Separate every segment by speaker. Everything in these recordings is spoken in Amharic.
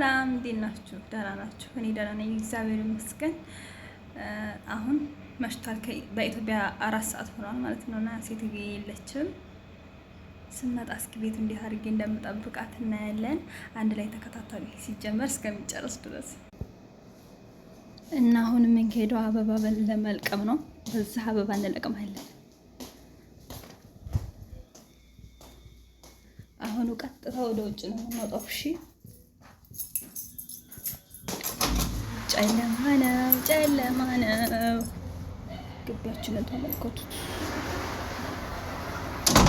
Speaker 1: ሰላም እንዴት ናችሁ? ደህና ናችሁ? እኔ ደህና ነኝ፣ እግዚአብሔር ይመስገን። አሁን መሽቷል። በኢትዮጵያ 4 ሰዓት ሆኗል ማለት ነው። እና ሴትዬ የለችም። ስመጣ እስኪ ቤት እንዴት አድርጌ እንደምጠብቃት እናያለን። አንድ ላይ ተከታተሉ ሲጀመር እስከሚጨርስ ድረስ እና አሁን የምንሄደው አበባ ለመልቀም ነው። በዛ አበባ እንለቅማለን። አሁን ቀጥታ ወደ ውጭ ነው የምንወጣው። እሺ፣ ጨለማ ነው፣ ጨለማ ነው። ግቢያችንን ተመልከቱት።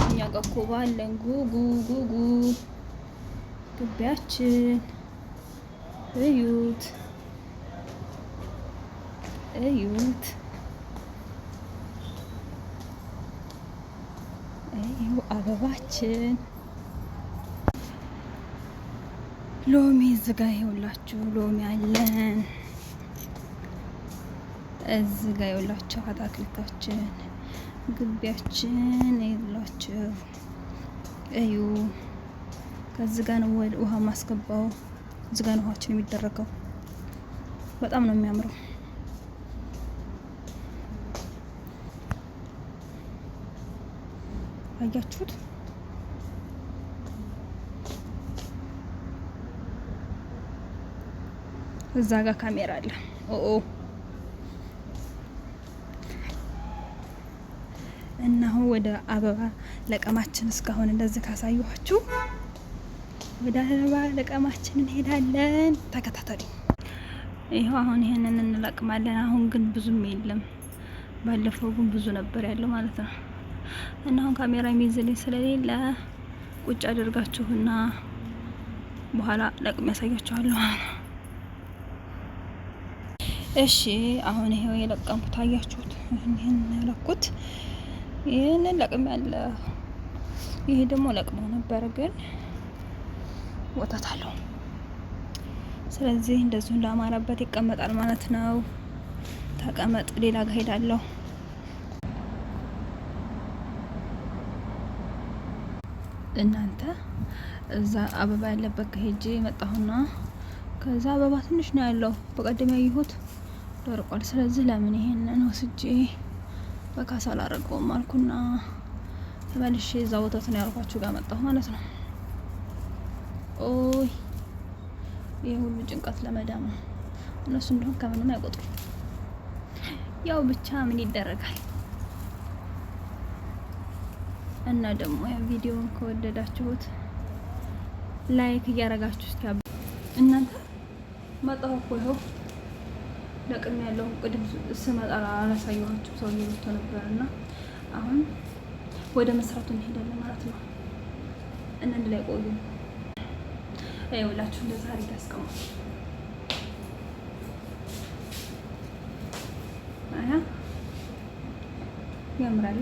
Speaker 1: እኛ ጋር እኮ ባለን ጉጉ ግቢያችን እዩት፣ እዩት፣ እዩ አበባችን። ሎሚ እዚህ ጋር ይኸውላችሁ፣ ሎሚ አለን እዚህ ጋር ይኸውላችሁ። አታክልታችን ግቢያችን ይኸውላችሁ፣ እዩ። ከዚህ ጋር ነው ውሃ ማስገባው። እዚህ ጋር ነው ውሃችን የሚደረገው። በጣም ነው የሚያምረው። አያችሁት? እዛ ጋር ካሜራ አለ። እና አሁን ወደ አበባ ለቀማችን እስካሁን እንደዚህ ካሳየኋችሁ ወደ አበባ ለቀማችን እንሄዳለን። ተከታተሉ። ይኸው አሁን ይሄንን እንለቅማለን። አሁን ግን ብዙም የለም። ባለፈው ግን ብዙ ነበር ያለው ማለት ነው። እና አሁን ካሜራ የሚይዝልኝ ስለሌለ ቁጭ አድርጋችሁና በኋላ ለቅም ያሳያችኋለሁ ማለት ነው። እሺ፣ አሁን ይሄው የለቀምኩት አያችሁት? ይሄን ያለኩት ይሄንን ለቅም ያለ። ይሄ ደግሞ ለቅመው ነበር ግን ወጣት አለው። ስለዚህ እንደዚሁ እንዳማረበት ይቀመጣል ማለት ነው። ተቀመጥ፣ ሌላ ጋር ሄዳለሁ። እናንተ እዛ አበባ ያለበት ከሄጄ መጣሁና ከዛ አበባ ትንሽ ነው ያለው። በቀደም ያየሁት ደርቋል። ስለዚህ ለምን ይሄንን ወስጄ በካሳ አላረገውም አልኩና ተመልሼ እዛ ወተት ነው ያልኳችሁ ጋር መጣሁ ማለት ነው። ኦይ ይሄ ሁሉ ጭንቀት ለመዳም ነው። እነሱ እንደሆነ ከምንም አይቆጥሩም። ያው ብቻ ምን ይደረጋል። እና ደግሞ ያ ቪዲዮውን ከወደዳችሁት ላይክ እያረጋችሁ እስኪ እናንተ መጣሁ እኮ ይኸው ለቅም ያለው ቅድም ስመጣ አላሳየኋችሁ። ሰው እየመጣ ነበርና አሁን ወደ መስራቱ እንሄዳለን ማለት ነው። እንንድ ላይ ቆዩ። አይውላችሁ እንደዛ አሪፍ ያስቀምጡ። አያ ያምራል።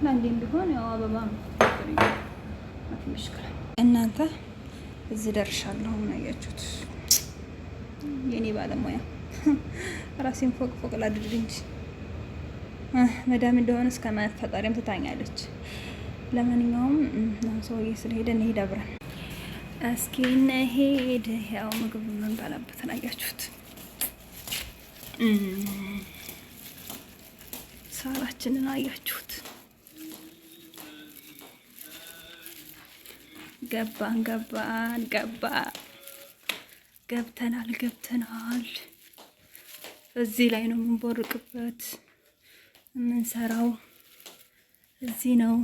Speaker 1: ለአንዴም ቢሆን ያው አበባ ነው ምሽክራ። እናንተ እዚህ ደርሻለሁ። ምን አያችሁት? የኔ ባለሙያ ራሴን ፎቅ ላድርግ እንጂ መዳም እንደሆነ እስከ ፈጣሪም ትታኛለች። ለማንኛውም ሰውዬ ስለሄደ እንሄድ አብረን። እስኪ እንሄድ። ያው ምግብ የምንበላበትን አያችሁት? ሳራችንን አያችሁት? ገብተናል። እዚህ ላይ ነው የምንቦርቅበት። የምንሰራው እዚህ ነው።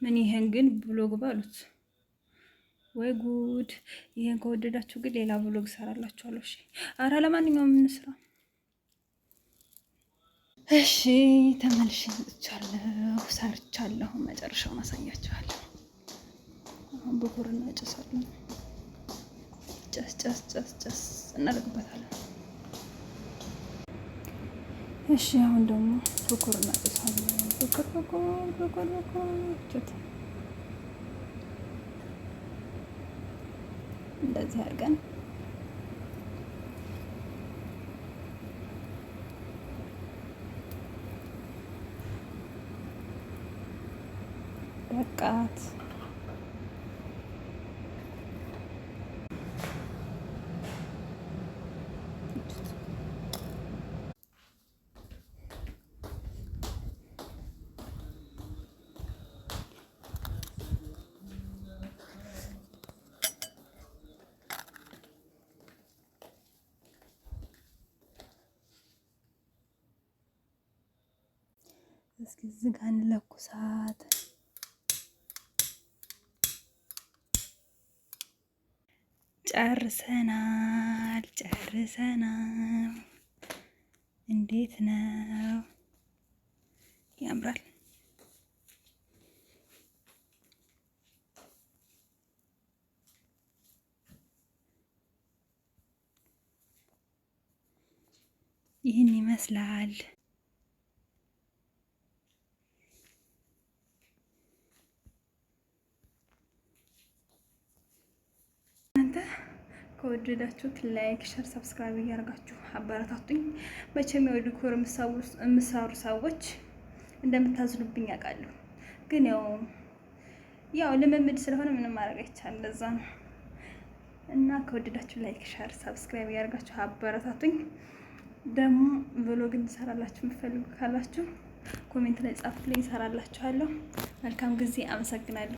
Speaker 1: ምን ይሄን ግን ብሎግ ባሉት ወይ ጉድ! ይሄን ከወደዳችሁ ግን ሌላ ብሎግ ሰራላችኋለሁ። እሺ፣ አረ ለማንኛውም እንስራ። እሺ፣ ተመልሼ መጥቻለሁ። ሰርቻለሁ። መጨረሻውን አሳያችኋለሁ። አሁን በኮርና ጨሳለሁ። ጨስ እናደርግበታለን። እሺ፣ አሁን ደግሞ በኮር እናጨሳለን። በኮር እንደዚህ አድርገን በቃት። እስኪ እዚህ ጋር እንለኩሳት። ጨርሰናል። እንዴት ነው? ያምራል። ይህን ይመስላል። ከወደዳችሁት ላይክ፣ ሸር፣ ሰብስክራይብ እያደረጋችሁ አበረታቱኝ። መቼም ያው ዲኮር የምሰሩ ሰዎች እንደምታዝኑብኝ አውቃለሁ፣ ግን ያው ልምምድ ስለሆነ ምንም ማድረግ አይቻልም። ለዛ ነው እና ከወደዳችሁ ላይክ፣ ሸር፣ ሰብስክራይብ እያደረጋችሁ አበረታቱኝ። ደግሞ ብሎግ እንሰራላችሁ የምትፈልጉ ካላችሁ ኮሜንት ላይ ጻፉልኝ፣ እሰራላችኋለሁ። መልካም ጊዜ። አመሰግናለሁ።